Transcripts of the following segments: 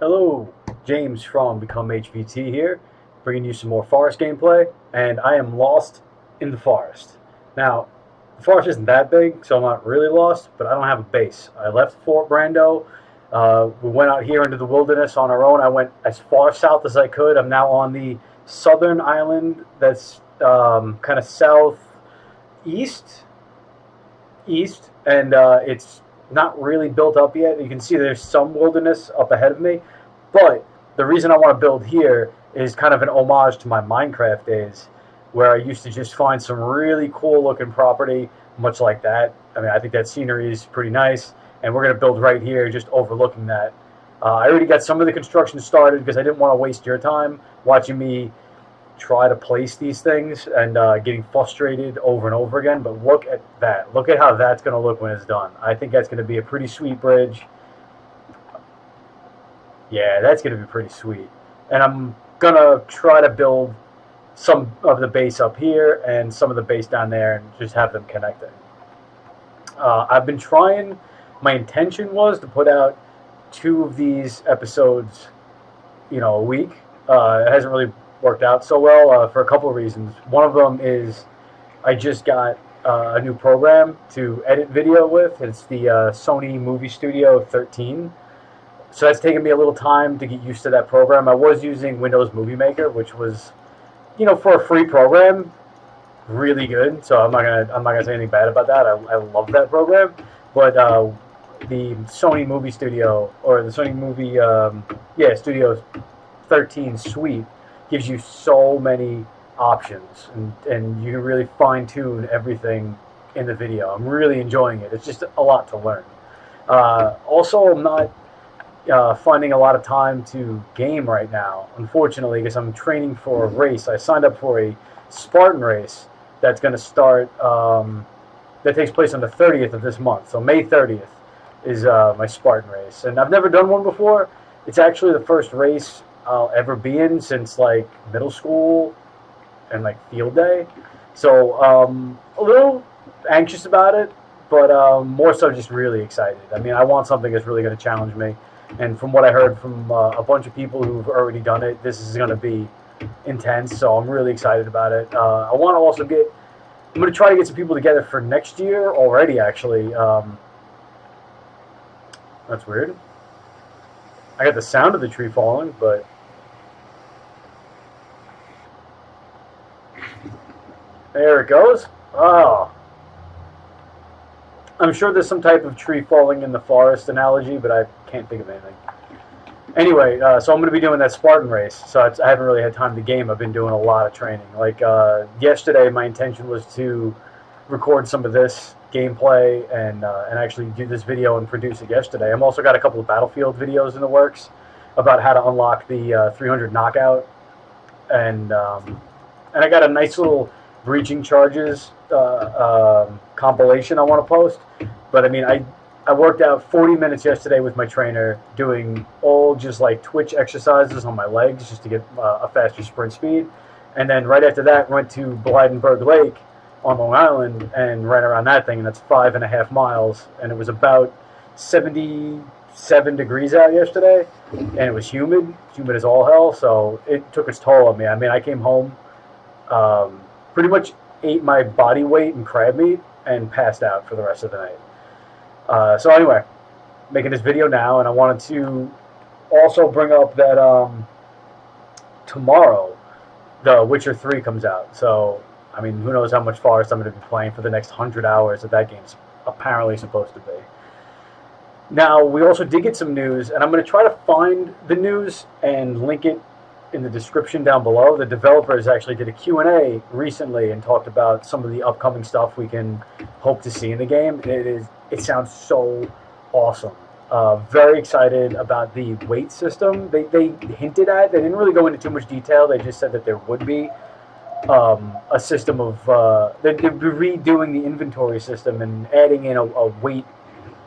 Hello, James from Become HVT here, bringing you some more forest gameplay, and I am lost in the forest. Now, the forest isn't that big, so I'm not really lost, but I don't have a base. I left Fort Brando. We went out here into the wilderness on our own. I went as far south as I could. I'm now on the southern island that's kind of southeast, and it's not really built up yet. You can see there's some wilderness up ahead of me, but the reason I want to build here is kind of an homage to my Minecraft days, where I used to just find some really cool looking property, much like that. I mean, I think that scenery is pretty nice, and we're going to build right here, just overlooking that. I already got some of the construction started because I didn't want to waste your time watching me try to place these things and getting frustrated over and over again. But look at that. Look at how that's going to look when it's done. I think that's going to be a pretty sweet bridge. Yeah, that's going to be pretty sweet. And I'm going to try to build some of the base up here and some of the base down there and just have them connected. I've been trying, my intention was to put out two of these episodes, a week. It hasn't really worked out so well for a couple of reasons. One of them is I just got a new program to edit video with. It's the Sony Movie Studio 13. So that's taken me a little time to get used to that program. I was using Windows Movie Maker, which was, for a free program, really good. So I'm not gonna say anything bad about that. I love that program, but the Sony Movie Studio or the Sony Movie Studio 13 suite gives you so many options, and you can really fine tune everything in the video. I'm really enjoying it. It's just a lot to learn. Also, I'm not finding a lot of time to game right now, unfortunately, because I'm training for a race. I signed up for a Spartan race that's going to start, that takes place on the 30th of this month. So May 30th is my Spartan race. And I've never done one before. It's actually the first race I'll ever be in since like middle school and like field day. So a little anxious about it, but more so just really excited. I mean, I want something that's really going to challenge me. And from what I heard from a bunch of people who've already done it, this is going to be intense. So I'm really excited about it. I want to also I'm going to try to get some people together for next year already, actually. That's weird. I got the sound of the tree falling, but there it goes. Oh. I'm sure there's some type of tree falling in the forest analogy, but I can't think of anything. Anyway, so I'm going to be doing that Spartan race. So I haven't really had time to game. I've been doing a lot of training. Like yesterday, my intention was to record some of this gameplay and actually do this video and produce it yesterday. I'm also got a couple of Battlefield videos in the works about how to unlock the 300 knockout, and I got a nice little breaching charges compilation I want to post. But I mean, I worked out 40 minutes yesterday with my trainer doing all just like twitch exercises on my legs just to get a faster sprint speed. And then right after that, went to Blydenburg Lake on Long Island and ran around that thing. And that's 5.5 miles. And it was about 77 degrees out yesterday. And it was humid as all hell. So it took its toll on me. I mean, I came home, pretty much ate my body weight in crab meat and passed out for the rest of the night. So anyway, making this video now, and I wanted to also bring up that tomorrow The Witcher 3 comes out. So, I mean, who knows how much Forest I'm going to be playing for the next 100 hours that game's apparently supposed to be. Now, we also did get some news, and I'm going to try to find the news and link it in the description down below. The developers actually did a Q&A recently and talked about some of the upcoming stuff we can hope to see in the game. It sounds so awesome. Very excited about the weight system. They hinted at, they didn't really go into too much detail. They just said that there would be a system of, they'd be redoing the inventory system and adding in a weight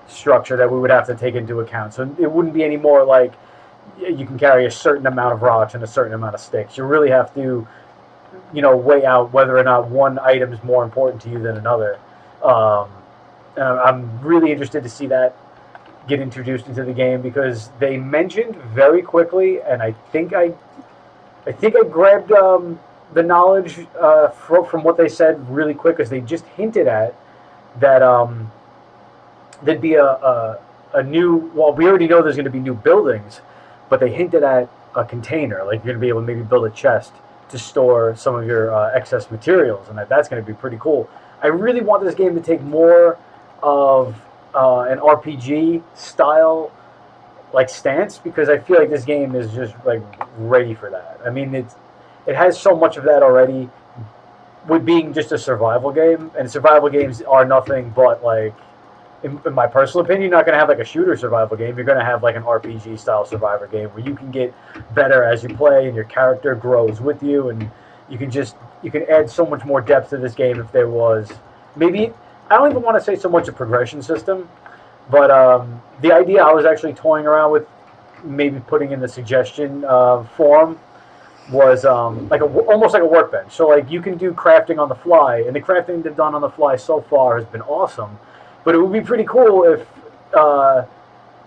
structure that we would have to take into account. So it wouldn't be any more like you can carry a certain amount of rocks and a certain amount of sticks. You really have to, weigh out whether or not one item is more important to you than another. And I'm really interested to see that. get introduced into the game, because they mentioned very quickly, and I think I grabbed the knowledge from what they said really quick, because they just hinted at that there'd be a new. Well, we already know there's going to be new buildings, but they hinted at a container, like you're going to be able to maybe build a chest to store some of your excess materials, and that's going to be pretty cool. I really want this game to take more of an RPG style like stance, because I feel like this game is just like ready for that. I mean, it has so much of that already, with being just a survival game, and survival games are nothing but like, in my personal opinion, you're not going to have like a shooter survival game. You're going to have like an RPG style survivor game where you can get better as you play, and your character grows with you, and you can add so much more depth to this game if there was maybe, I don't even want to say so much a progression system, but the idea I was actually toying around with, maybe putting in the suggestion form, was almost like a workbench. So like you can do crafting on the fly, and the crafting they've done on the fly so far has been awesome. But it would be pretty cool if, all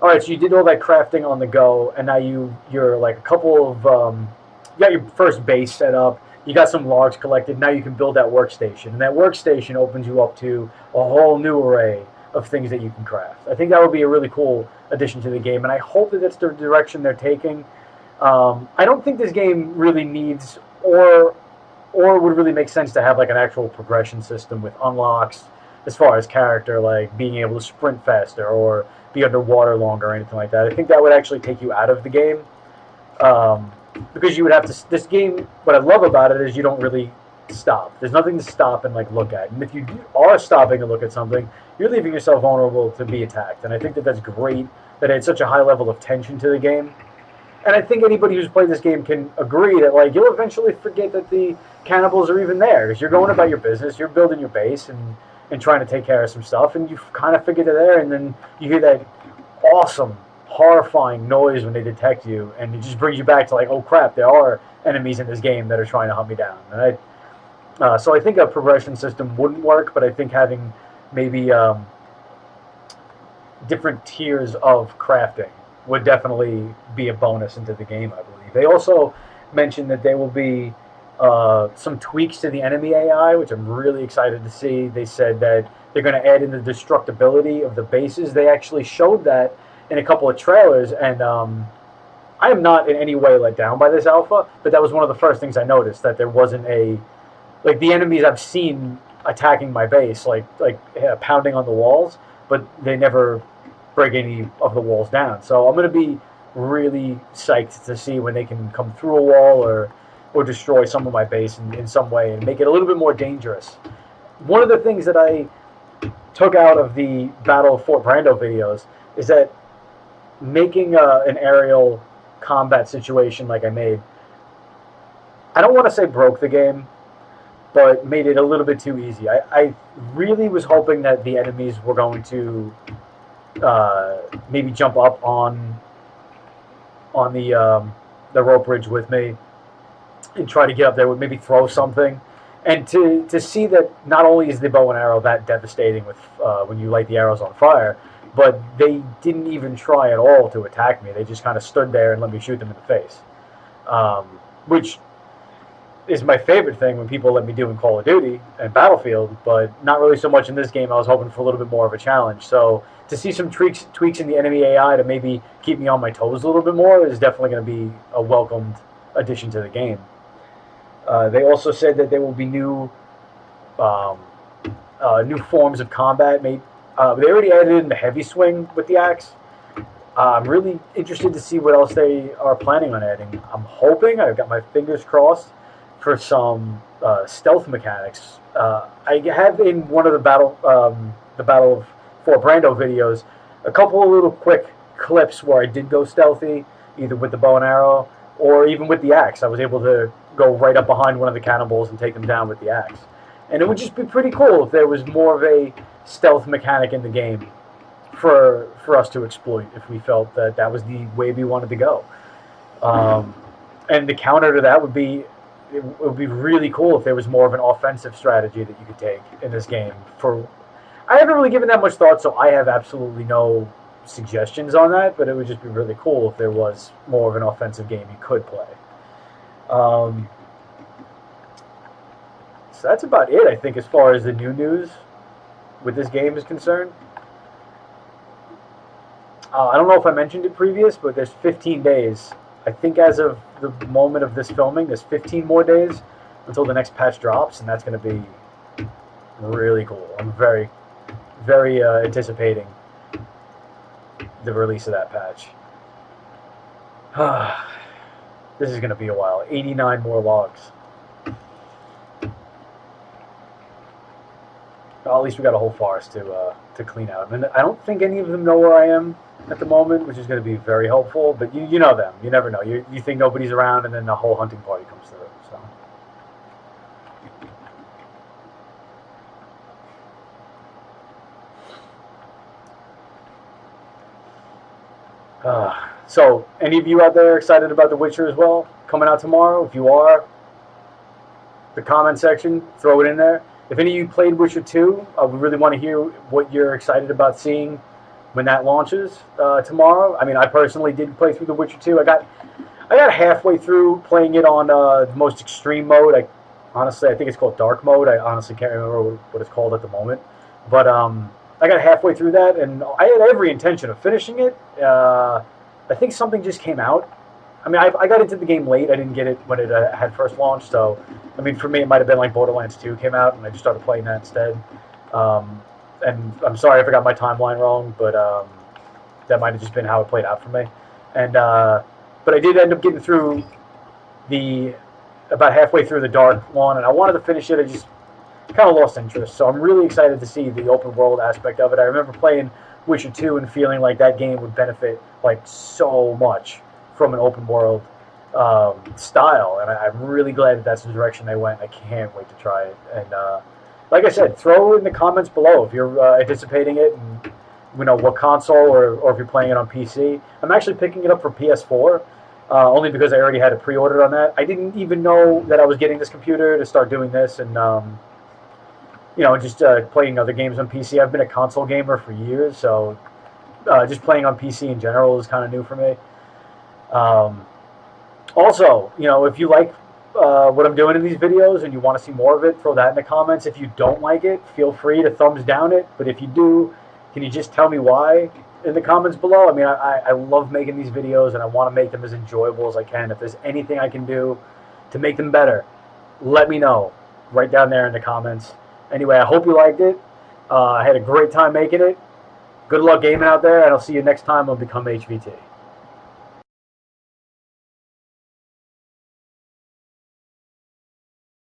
right, so you did all that crafting on the go, and now you're like a couple of, you got your first base set up, you got some logs collected, now you can build that workstation, and that workstation opens you up to a whole new array of things that you can craft. I think that would be a really cool addition to the game, and I hope that that's the direction they're taking. I don't think this game really needs, or would really make sense to have like an actual progression system with unlocks as far as character, like being able to sprint faster or be underwater longer or anything like that. I think that would actually take you out of the game, because you would have to. This game, what I love about it is you don't really stop. There's nothing to stop and like look at. And if you are stopping to look at something, you're leaving yourself vulnerable to be attacked. And I think that that's great. That it had such a high level of tension to the game. And I think anybody who's played this game can agree that like you'll eventually forget that the cannibals are even there, because you're going about your business, you're building your base and trying to take care of some stuff, and you kind of forget they're there, and then you hear that awesome, horrifying noise when they detect you, and it just brings you back to like, oh crap, there are enemies in this game that are trying to hunt me down. And so I think a progression system wouldn't work, but I think having maybe different tiers of crafting would definitely be a bonus into the game, I believe. They also mentioned that there will be some tweaks to the enemy AI, which I'm really excited to see. They said that they're going to add in the destructibility of the bases. They actually showed that in a couple of trailers, and I am not in any way let down by this alpha, but that was one of the first things I noticed, that there wasn't like the enemies I've seen attacking my base, like pounding on the walls, but they never break any of the walls down. So I'm going to be really psyched to see when they can come through a wall or destroy some of my base in some way and make it a little bit more dangerous. One of the things that I took out of the Battle of Fort Brando videos is that making an aerial combat situation like I made, I don't want to say broke the game, but made it a little bit too easy. I really was hoping that the enemies were going to maybe jump up on the rope bridge with me and try to get up there, with maybe throw something. And to see that not only is the bow and arrow that devastating with when you light the arrows on fire, but they didn't even try at all to attack me. They just kind of stood there and let me shoot them in the face, which is my favorite thing when people let me do in Call of Duty and Battlefield, but not really so much in this game. I was hoping for a little bit more of a challenge. So to see some tweaks in the enemy AI to maybe keep me on my toes a little bit more is definitely going to be a welcomed addition to the game. They also said that there will be new forms of combat. They already added in the heavy swing with the axe. I'm really interested to see what else they are planning on adding. I'm hoping, I've got my fingers crossed, for some stealth mechanics. I have in one of the Battle of Fort Brando videos a couple of little quick clips where I did go stealthy, either with the bow and arrow or even with the axe. I was able to go right up behind one of the cannibals and take them down with the axe. And it would just be pretty cool if there was more of a stealth mechanic in the game for us to exploit, if we felt that that was the way we wanted to go. And the counter to that would be, it would be really cool if there was more of an offensive strategy that you could take in this game. I haven't really given that much thought, so I have absolutely no suggestions on that, but it would just be really cool if there was more of an offensive game you could play. So that's about it, I think, as far as the new news with this game is concerned. I don't know if I mentioned it previous, but there's 15 days. I think as of the moment of this filming, there's 15 more days until the next patch drops, and that's going to be really cool. I'm very, very anticipating the release of that patch. This is going to be a while. 89 more logs. Well, at least we got a whole forest to clean out. And I don't think any of them know where I am at the moment, which is going to be very helpful. But you know them. You never know. You think nobody's around, and then the whole hunting party comes through. So, any of you out there excited about The Witcher as well? Coming out tomorrow? If you are, the comment section, throw it in there. If any of you played Witcher 2, we really want to hear what you're excited about seeing when that launches tomorrow. I mean, I personally did play through The Witcher 2. I got halfway through playing it on the most extreme mode. Honestly, I think it's called Dark Mode. I honestly can't remember what it's called at the moment. But I got halfway through that, and I had every intention of finishing it. I think something just came out. I mean, I got into the game late. I didn't get it when it had first launched. So, I mean, for me, it might have been like Borderlands 2 came out, and I just started playing that instead. And I'm sorry if I got my timeline wrong, but that might have just been how it played out for me. And but I did end up getting through about halfway through the Dark one, and I wanted to finish it. I just kind of lost interest. So I'm really excited to see the open world aspect of it. I remember playing Witcher 2 and feeling like that game would benefit like so much from an open world style, and I'm really glad that's the direction they went. I can't wait to try it. And like I said, throw in the comments below if you're anticipating it, and what console, or if you're playing it on PC. I'm actually picking it up for PS4, only because I already had a pre-order on that. I didn't even know that I was getting this computer to start doing this, and just playing other games on PC. I've been a console gamer for years, so just playing on PC in general is kind of new for me. Also, if you like what I'm doing in these videos and you want to see more of it, throw that in the comments. If you don't like it, feel free to thumbs down it. But if you do, can you just tell me why in the comments below? I mean, I love making these videos, and I want to make them as enjoyable as I can. If there's anything I can do to make them better, let me know right down there in the comments. Anyway, I hope you liked it. I had a great time making it. Good luck gaming out there, and I'll see you next time on Become HVT.